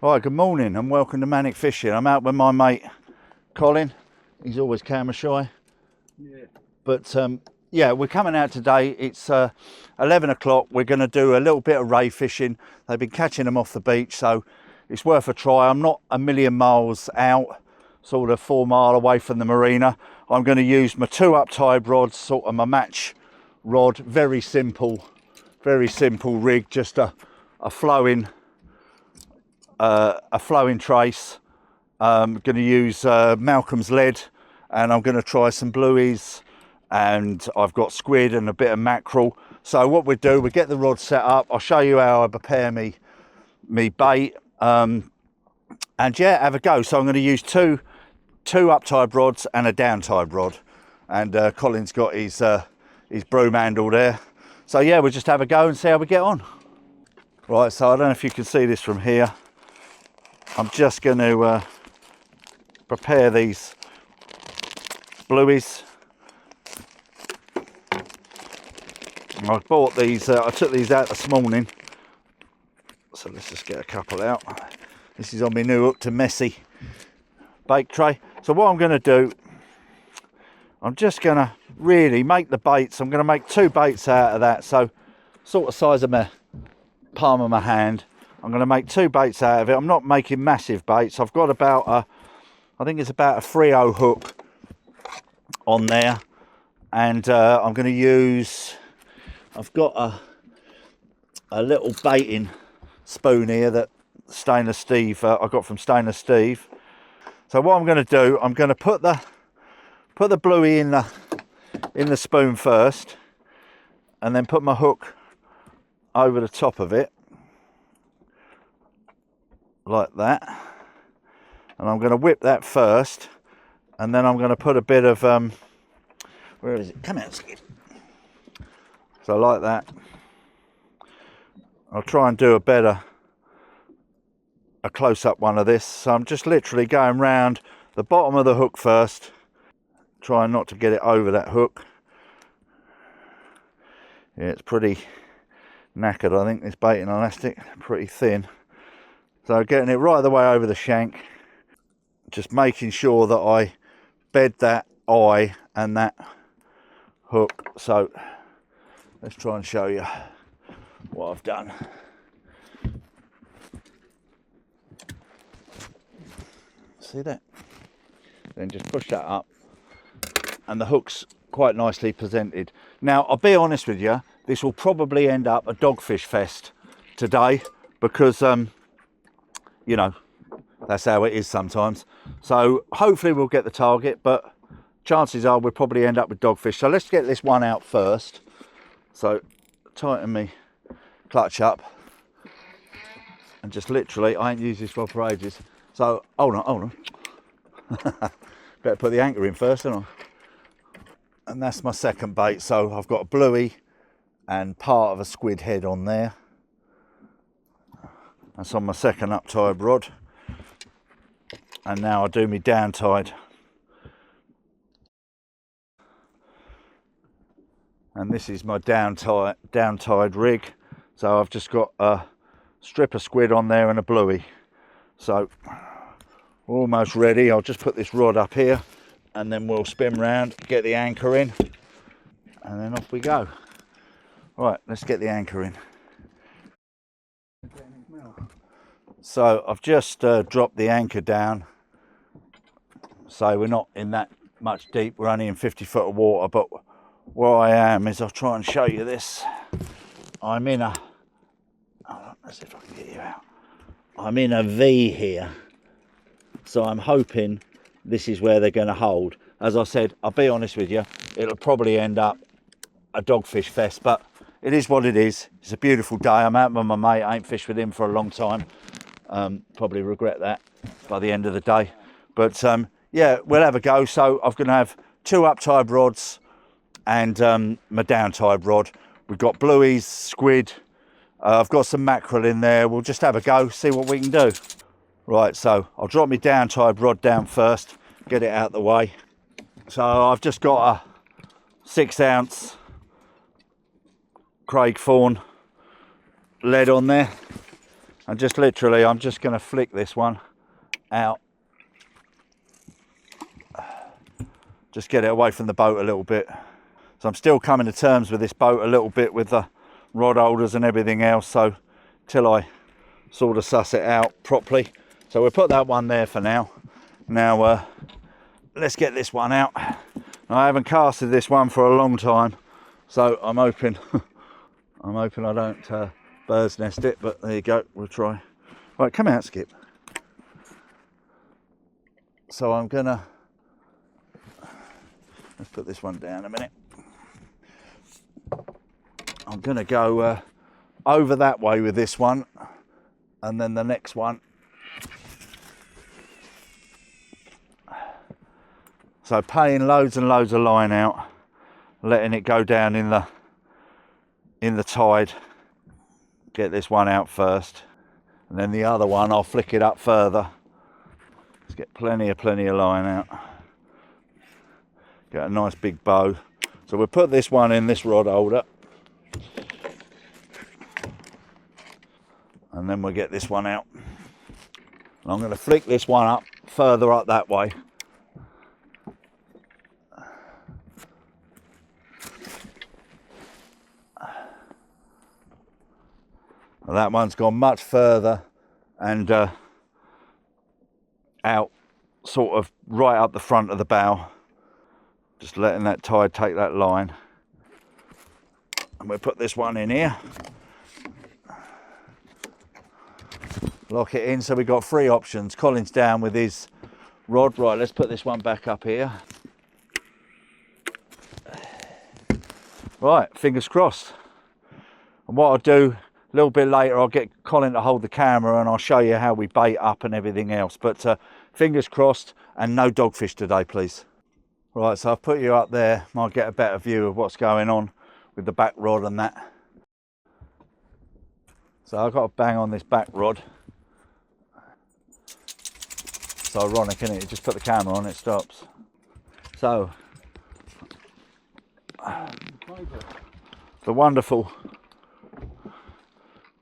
Right, good morning and welcome to Manic Fishing. I'm out with my mate Colin. He's always camera shy. Yeah. But yeah, we're coming out today. It's 11 o'clock. We're going to do a little bit of ray fishing. They've been catching them off the beach, so it's worth a try. I'm not a million miles out, sort of 4 mile away from the marina. I'm going to use my 2 uptide rods, sort of my match rod. Very simple rig, just a flowing trace. I'm going to use Malcolm's lead, and I'm going to try some blueies, and I've got squid and a bit of mackerel. So what we do, we get the rod set up. I'll show you how I prepare me bait, and yeah, have a go. So I'm going to use two uptide rods and a downtide rod, and Colin's got his broom handle there. So yeah, we'll just have a go and see how we get on. Right, so I don't know if you can see this from here. I'm just going to prepare these blueies. I bought these, I took these out this morning. So let's just get a couple out. This is on my new Hook to Messy bait tray. So what I'm going to do, I'm just going to really make the baits. I'm going to make 2 baits out of that. So sort of size of my palm of my hand. I'm going to make 2 baits out of it. I'm not making massive baits. I've got about I think it's about a 3/0 hook on there, and I'm going to use, I've got a little baiting spoon here that Stainless Steve I got from Stainless Steve. So what I'm going to do, I'm going to put the bluey in the spoon first, and then put my hook over the top of it like that, and I'm going to whip that first, and then I'm going to put a bit of where is it? Come out, Skip. So like that. I'll try and do a close-up one of this. So I'm just literally going round the bottom of the hook first, trying not to get it over that hook. Yeah, it's pretty knackered, I think, this baiting elastic, pretty thin. So getting it right the way over the shank, just making sure that I bed that eye and that hook. So let's try and show you what I've done. See that? Then just push that up, and the hook's quite nicely presented. Now, I'll be honest with you, this will probably end up a dogfish fest today, because you know, that's how it is sometimes. So hopefully we'll get the target, but chances are we'll probably end up with dogfish. So let's get this one out first. So tighten me clutch up, and just literally, I ain't used this rod for ages. So hold on. Better put the anchor in first, don't I? And that's my second bait. So I've got a bluey and part of a squid head on there. That's on my second uptide rod. And now I do my downtide. And this is my downtide rig. So I've just got a strip of squid on there and a bluey. So we're almost ready. I'll just put this rod up here, and then we'll spin round, get the anchor in, and then off we go. Right, let's get the anchor in. So I've just dropped the anchor down. So we're not in that much deep, we're only in 50 foot of water, but where I am is, I'll try and show you this. I'm in a, let's see if I can get you out. I'm in a V here. So I'm hoping this is where they're going to hold. As I said, I'll be honest with you, it'll probably end up a dogfish fest, but it is what it is. It's a beautiful day. I'm out with my mate. I ain't fished with him for a long time. Probably regret that by the end of the day. But yeah, we'll have a go. So I'm going to have 2 uptide rods and my downtide rod. We've got blueies, squid. I've got some mackerel in there. We'll just have a go, see what we can do. Right, so I'll drop my downtide rod down first, get it out the way. So I've just got a 6 ounce Craig Fawn lead on there. And just literally, I'm just going to flick this one out. Just get it away from the boat a little bit. So I'm still coming to terms with this boat a little bit with the rod holders and everything else. So till I sort of suss it out properly. So we'll put that one there for now. Now let's get this one out. I haven't casted this one for a long time, so I'm hoping I don't bird's nest it, but there you go, we'll try. Right, come out, Skip. So I'm gonna, let's put this one down a minute. I'm gonna go over that way with this one, and then the next one. So paying loads and loads of line out, letting it go down in the tide. Get this one out first, and then the other one I'll flick it up further. Let's get plenty of line out. Get a nice big bow. So we'll put this one in this rod holder, and then we'll get this one out. And I'm going to flick this one up further up that way. And that one's gone much further and out, sort of right up the front of the bow. Just letting that tide take that line. And we'll put this one in here. Lock it in, so we've got 3 options. Colin's down with his rod. Right, let's put this one back up here. Right, fingers crossed. And what I'll do, a little bit later, I'll get Colin to hold the camera and I'll show you how we bait up and everything else. But fingers crossed, and no dogfish today, please. Right, so I've put you up there. Might get a better view of what's going on with the back rod and that. So I've got to bang on this back rod. It's ironic, isn't it? You just put the camera on, it stops. So, the wonderful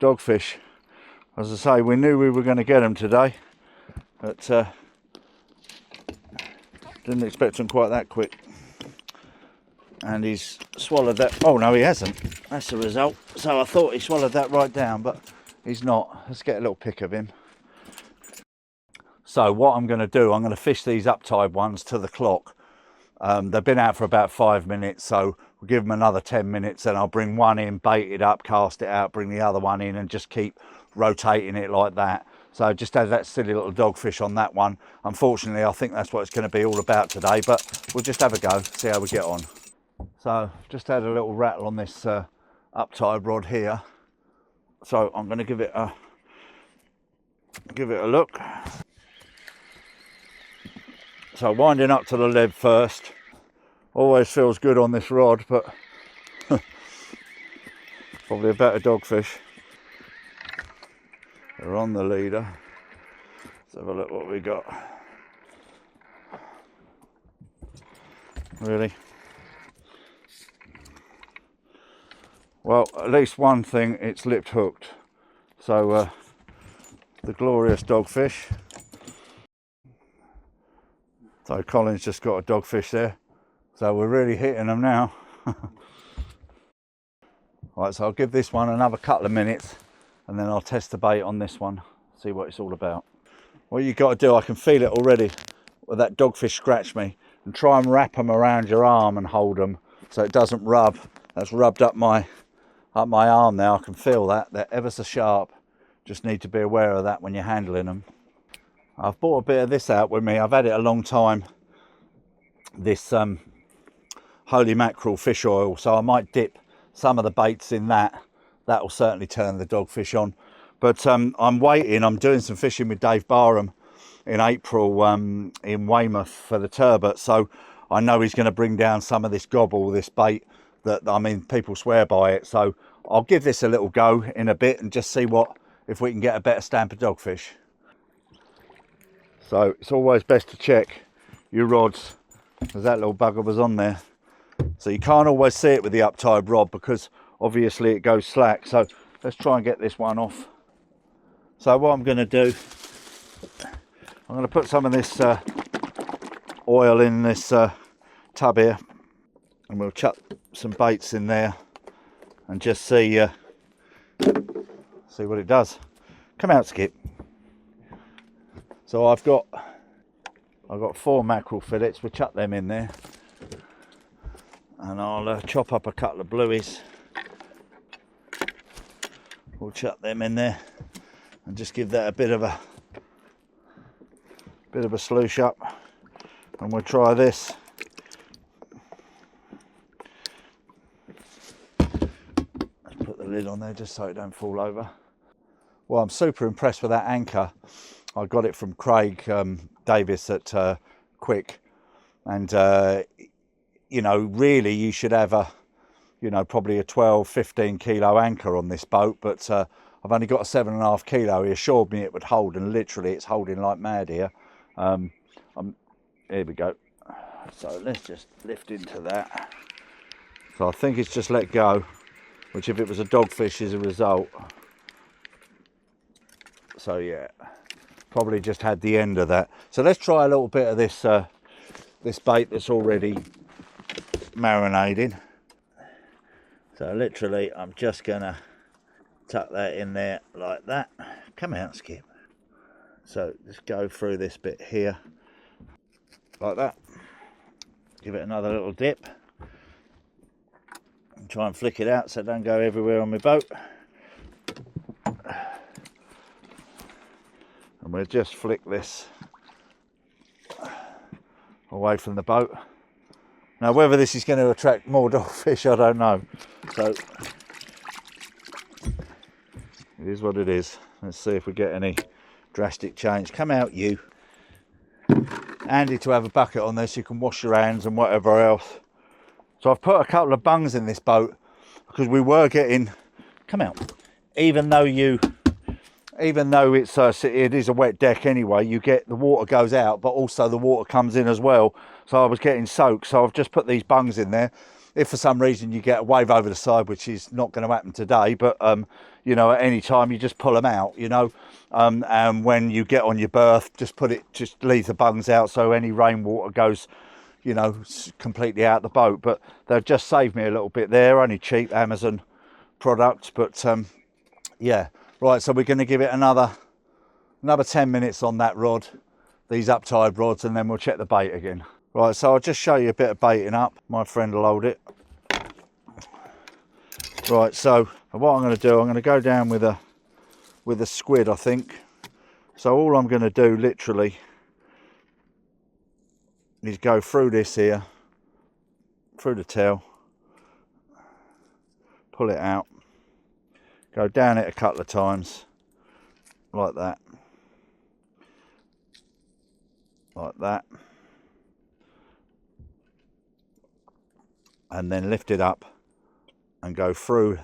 dogfish. As I say, we knew we were going to get them today, but didn't expect them quite that quick. And he's swallowed that. Oh no, he hasn't. That's the result. So I thought he swallowed that right down, but he's not. Let's get a little pic of him. So what I'm going to do, I'm going to fish these uptide ones to the clock. They've been out for about 5 minutes, so we'll give them another 10 minutes and I'll bring one in, bait it up, cast it out, bring the other one in and just keep rotating it like that. So just had that silly little dogfish on that one. Unfortunately, I think that's what it's going to be all about today, but we'll just have a go, see how we get on. So just had a little rattle on this uptide rod here. So I'm going to give it a look. So winding up to the lead first. Always feels good on this rod, but probably a better dogfish. They're on the leader. Let's have a look what we got. Really? Well, at least one thing, it's lip hooked. So the glorious dogfish. So Colin's just got a dogfish there. So we're really hitting them now. Right, so I'll give this one another couple of minutes and then I'll test the bait on this one, see what it's all about. What you got to do, I can feel it already, where that dogfish scratched me, and try and wrap them around your arm and hold them so it doesn't rub. That's rubbed up my arm now. I can feel that. They're ever so sharp. Just need to be aware of that when you're handling them. I've bought a bit of this out with me. I've had it a long time. This holy mackerel fish oil, so I might dip some of the baits in that. That will certainly turn the dogfish on. But I'm waiting. I'm doing some fishing with Dave Barham in April in Weymouth for the turbot, so I know he's going to bring down some of this gobble, this bait that, I mean, people swear by it. So I'll give this a little go in a bit and just see if we can get a better stamp of dogfish. So it's always best to check your rods, because that little bugger was on there. So you can't always see it with the uptide rod because obviously it goes slack. So let's try and get this one off. So what I'm going to do, I'm going to put some of this oil in this tub here, and we'll chuck some baits in there and just see what it does. Come out, Skip. So I've got 4 mackerel fillets. We'll chuck them in there, and I'll chop up a couple of blueies. We'll chuck them in there and just give that a bit of a sloosh up, and we'll try this. Let's put the lid on there just so it don't fall over. Well, I'm super impressed with that anchor. I got it from Craig Davis at Quick, and you know, really you should have a, you know, probably a 12-15 kilo anchor on this boat, but I've only got a 7.5 kilo. He assured me it would hold, and literally it's holding like mad here. Here we go. So let's just lift into that. So I think it's just let go, which if it was a dogfish is a result. So yeah, probably just had the end of that. So let's try a little bit of this this bait that's already marinated. So literally I'm just gonna tuck that in there like that. Come out, Skip. So just go through this bit here like that. Give it another little dip and try and flick it out so it don't go everywhere on my boat. And we'll just flick this away from the boat. Now whether this is going to attract more dogfish, I don't know. So it is what it is. Let's see if we get any drastic change. Come out, you. Handy to have a bucket on there so you can wash your hands and whatever else. So I've put a couple of bungs in this boat because we were getting, come out, even though it's it is a wet deck anyway, you get the water goes out, but also the water comes in as well. So I was getting soaked, so I've just put these bungs in there. If for some reason you get a wave over the side, which is not going to happen today, but you know, at any time you just pull them out, you know, and when you get on your berth, just leave the bungs out so any rainwater goes, you know, completely out the boat. But they've just saved me a little bit there. Only cheap Amazon products, but yeah. Right, so we're going to give it another 10 minutes on that rod, these uptide rods, and then we'll check the bait again. Right, so I'll just show you a bit of baiting up. My friend will hold it. Right, so what I'm going to do, I'm going to go down with a squid, I think. So all I'm going to do literally is go through this here, through the tail, pull it out, go down it a couple of times, like that, and then lift it up and go through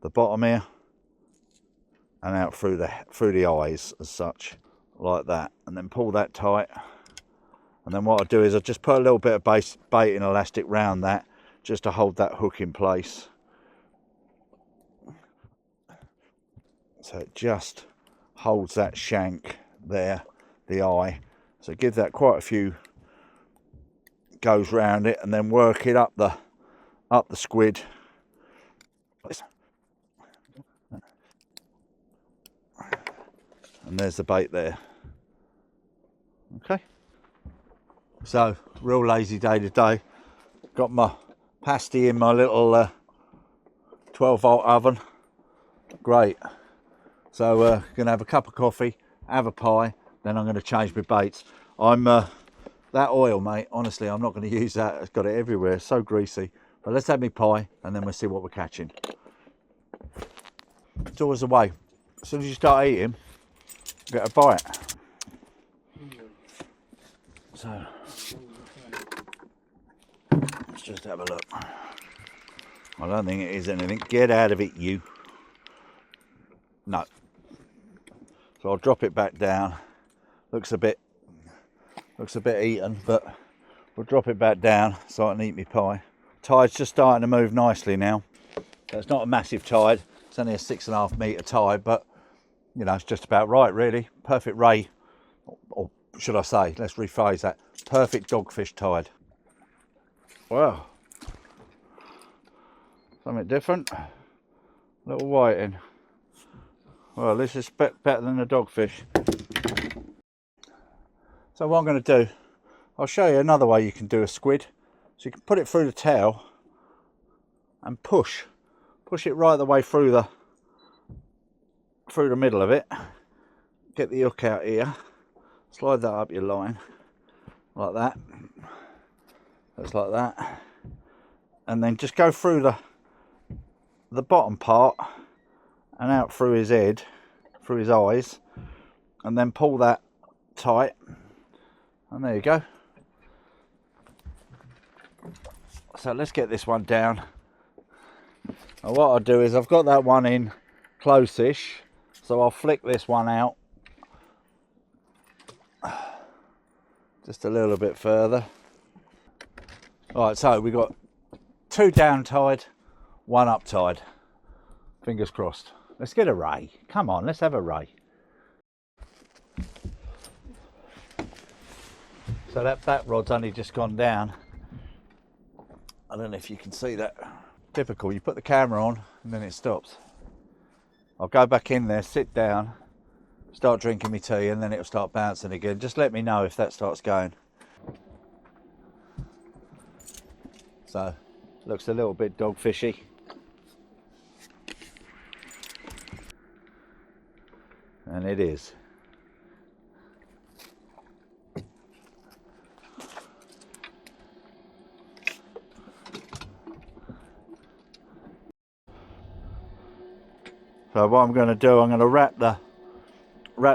the bottom here and out through the eyes as such, like that, and then pull that tight. And then what I do is I just put a little bit of baiting elastic round that just to hold that hook in place. So it just holds that shank there, the eye. So give that quite a few goes round it, and then work it up the squid. And there's the bait there. Okay. So real lazy day today. Got my pasty in my little 12-volt oven. Great. So gonna have a cup of coffee, have a pie, then I'm gonna change my baits. That oil, mate, honestly, I'm not gonna use that. It's got it everywhere, it's so greasy. But let's have my pie and then we'll see what we're catching. It's always the way. As soon as you start eating, get a bite. So let's just have a look. I don't think it is anything. Get out of it, you. No. So I'll drop it back down. Looks a bit eaten, but we'll drop it back down so I can eat my pie. Tide's just starting to move nicely now. So it's not a massive tide. It's only a 6.5 metre tide, but you know, it's just about right, really. Perfect ray, or should I say, let's rephrase that, perfect dogfish tide. Well, something different, little whiting. Well, this is better than the dogfish. So what I'm going to do, I'll show you another way you can do a squid. So you can put it through the tail and push it right the way through the middle of it. Get the hook out here, slide that up your line like that, just like that, and then just go through the bottom part and out through his head, through his eyes, and then pull that tight, and there you go. So let's get this one down. And what I'll do is, I've got that one in close-ish, so I'll flick this one out just a little bit further. Right, so we've got 2 down tide, 1 up tide. Fingers crossed. Let's get a ray. Come on, let's have a ray. So that rod's only just gone down. I don't know if you can see that. Typical, you put the camera on and then it stops. I'll go back in there, sit down, start drinking my tea, and then it'll start bouncing again. Just let me know if that starts going. So, looks a little bit dogfishy. And it is. So what I'm going to do, I'm going to wrap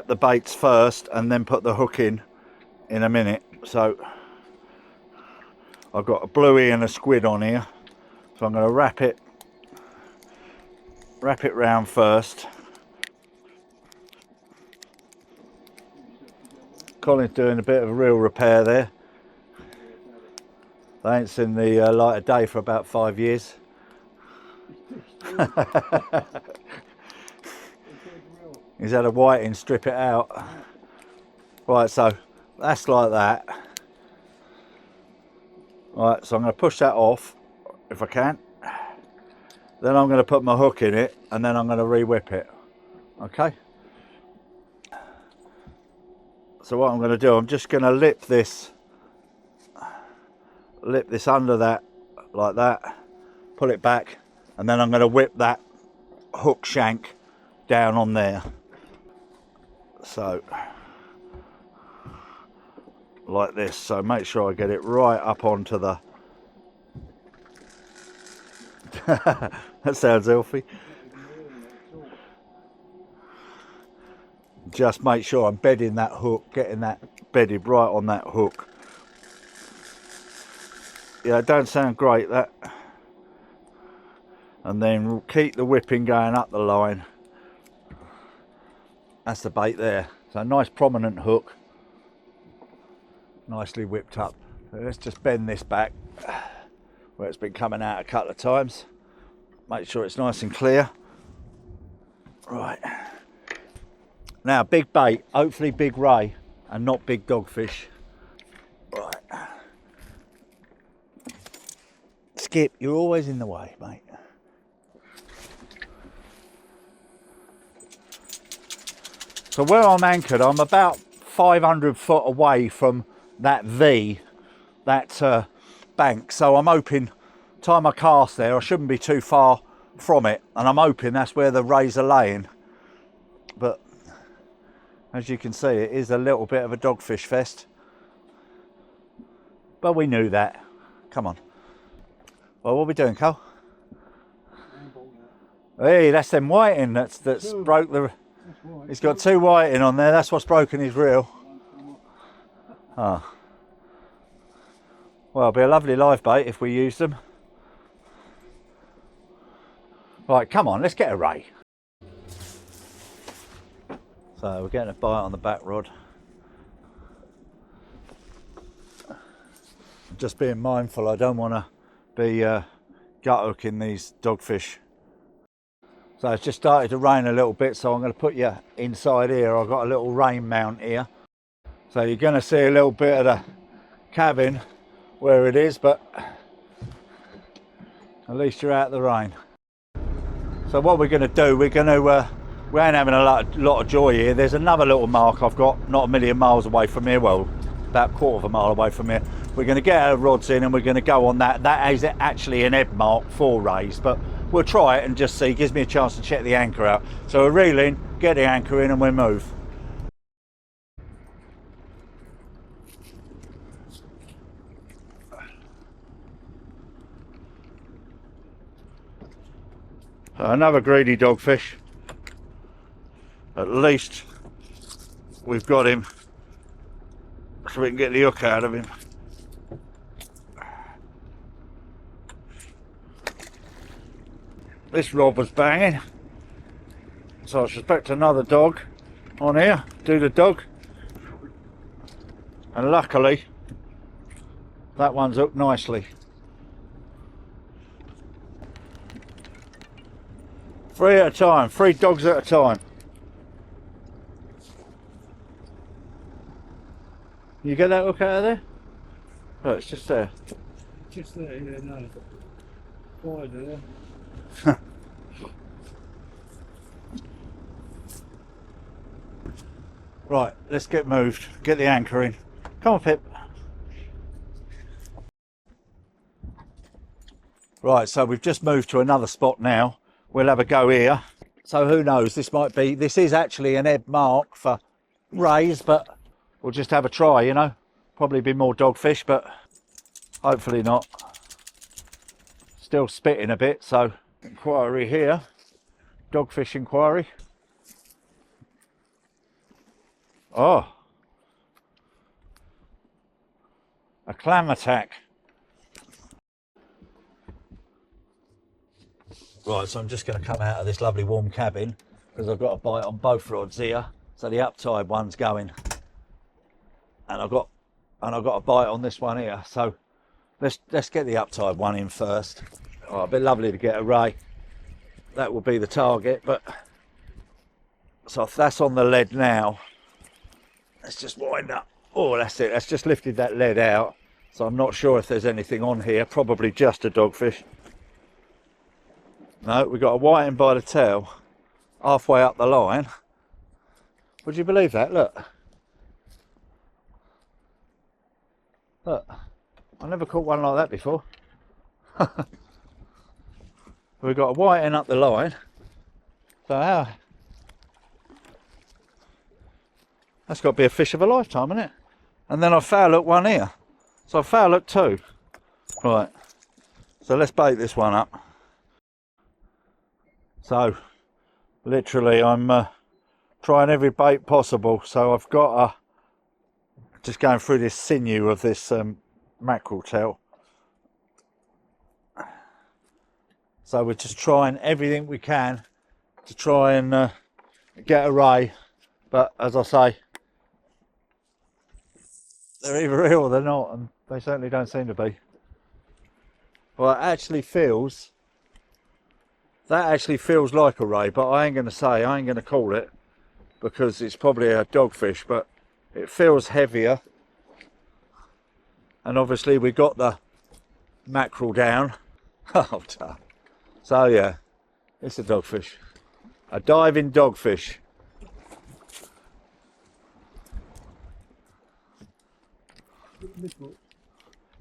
the baits first and then put the hook in a minute. So I've got a bluey and a squid on here, so I'm going to wrap it round first. Colin's doing a bit of a real repair there. They ain't seen the light of day for about 5 years. He's had a whiting strip it out. Right, so that's like that. Right, so I'm going to push that off if I can. Then I'm going to put my hook in it and then I'm going to re-whip it. Okay. So what I'm going to do, I'm just going to lip this under that, like that, pull it back, and then I'm going to whip that hook shank down on there. So like this. So make sure I get it right up onto the that sounds healthy. Just make sure I'm bedding that hook, getting that bedded right on that hook. Yeah, it don't sound great, that. And then keep the whipping going up the line. That's the bait there. So a nice prominent hook, nicely whipped up. So let's just bend this back where it's been coming out a couple of times. Make sure it's nice and clear. Right. Now, big bait, hopefully big ray and not big dogfish. Right. Skip, you're always in the way, mate. So where I'm anchored, I'm about 500 foot away from that bank. So I'm hoping, time I cast there, I shouldn't be too far from it. And I'm hoping that's where the rays are laying. But as you can see, it is a little bit of a dogfish fest. But we knew that. Come on. Well, what are we doing, Cole? Hey, that's them whiting that's broke the... He's got 2 whiting on there, that's what's broken his reel. Oh. Well, it'll be a lovely live bait if we use them. Right, come on, let's get a ray. So we're getting a bite on the back rod. Just being mindful, I don't want to be gut hooking these dogfish. So it's just started to rain a little bit, so I'm going to put you inside here. I've got a little rain mount here. So you're going to see a little bit of the cabin where it is, but at least you're out of the rain. So what we're going to do, we ain't having a lot of joy here. There's another little mark I've got, not a million miles away from here, well, about a quarter of a mile away from here. We're going to get our rods in and we're going to go on that. That is actually an ebb mark for rays, but we'll try it and just see. It gives me a chance to check the anchor out. So we're reeling, get the anchor in and we move. Another greedy dogfish. At least we've got him so we can get the hook out of him. This rod was banging, so I suspect another dog on here. Do the dog, and luckily that one's hooked nicely. 3 at a time, 3 dogs at a time. You get that hook out of there? Oh, it's just there. Just there, yeah, no. Wide there. Right, let's get moved. Get the anchor in. Come on, Pip. Right, so we've just moved to another spot now. We'll have a go here. So who knows, this is actually an ebb mark for rays, but we'll just have a try, you know. Probably be more dogfish, but hopefully not. Still spitting a bit, so inquiry here. Dogfish inquiry. Oh, a clam attack. Right, so I'm just going to come out of this lovely warm cabin because I've got a bite on both rods here. So the uptide one's going, and I've got a bite on this one here. So let's get the uptide one in first. Oh, it'd be lovely to get a ray. That will be the target, but so if that's on the lead now. Let's just wind up. Oh, that's it. That's just lifted that lead out. So I'm not sure if there's anything on here. Probably just a dogfish. No, we got a whiting by the tail halfway up the line. Would you believe that? Look. Look. I never caught one like that before. We've got a whiting up the line. So how? That's got to be a fish of a lifetime, isn't it? And then I foul hook one here. So I foul hook 2. Right. So let's bait this one up. So literally I'm trying every bait possible. So I've got just going through this sinew of this mackerel tail. So we're just trying everything we can to try and get a ray. But as I say, they're either real or they're not, and they certainly don't seem to be. Well, that actually feels like a ray, but I ain't going to call it, because it's probably a dogfish, but it feels heavier. And obviously we got the mackerel down. Oh, so yeah, it's a dogfish. A diving dogfish.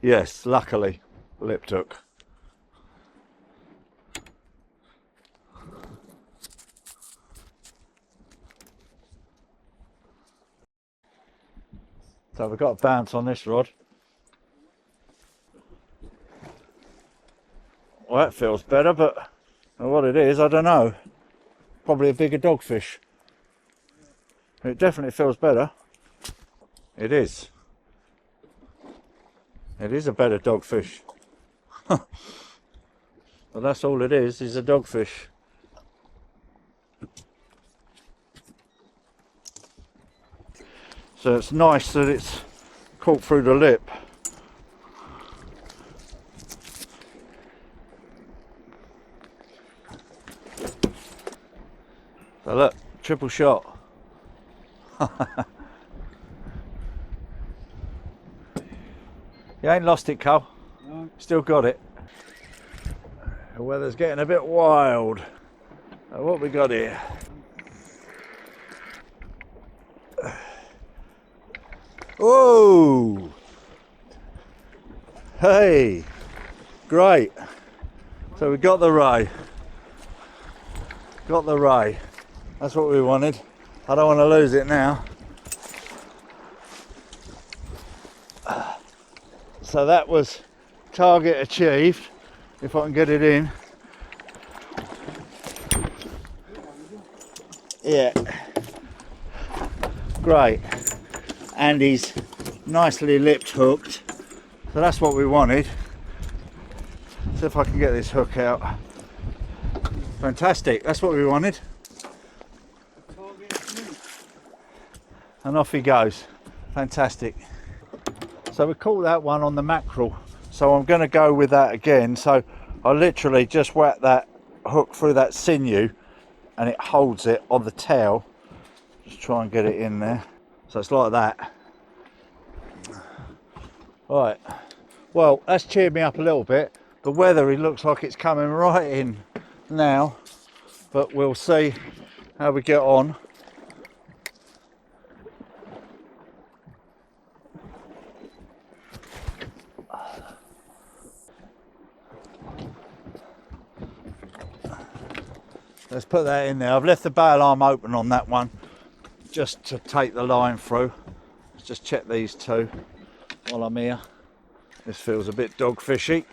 Yes, luckily, lip hook. So we've got a bounce on this rod. Well, that feels better, but what it is, I don't know. Probably a bigger dogfish. It definitely feels better. It is. It is a better dogfish. Well, that's all it is a dogfish. So it's nice that it's caught through the lip. triple shot. You ain't lost it, Cole. No. Still got it. The weather's getting a bit wild. What we got here? Whoa! Hey! Great. So we got the ray. Got the ray. That's what we wanted. I don't want to lose it now. So that was target achieved. If I can get it in. Yeah. Great. And he's nicely lipped hooked. So that's what we wanted. See if I can get this hook out. Fantastic. That's what we wanted. And off he goes. Fantastic. So we caught that one on the mackerel. So I'm going to go with that again. So I literally just whack that hook through that sinew and it holds it on the tail. Just try and get it in there. So it's like that. Right. Well, that's cheered me up a little bit. The weather, it looks like it's coming right in now. But we'll see how we get on. Let's put that in there. I've left the bail arm open on that one just to take the line through. Let's just check these two while I'm here. This feels a bit dogfishy.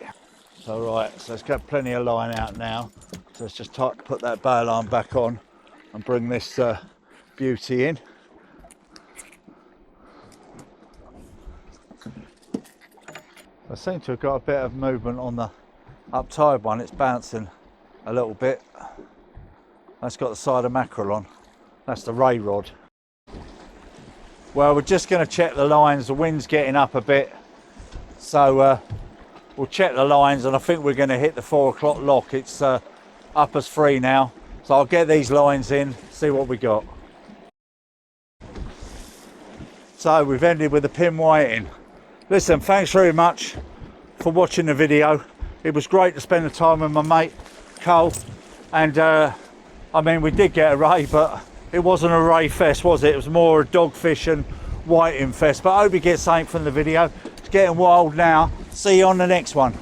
So right, so it's got plenty of line out now. So let's just put that bail arm back on and bring this beauty in. I seem to have got a bit of movement on the up tide one. It's bouncing a little bit. That's got the side of mackerel on. That's the ray rod. Well, we're just going to check the lines. The wind's getting up a bit. So we'll check the lines and I think we're going to hit the 4 o'clock lock. It's up as 3 now. So I'll get these lines in, see what we got. So we've ended with the pin whiting. Listen, thanks very much for watching the video. It was great to spend the time with my mate, Cole. And I mean, we did get a ray, but it wasn't a ray fest, was it? It was more a dogfish and whiting fest. But I hope you get something from the video. It's getting wild now. See you on the next one.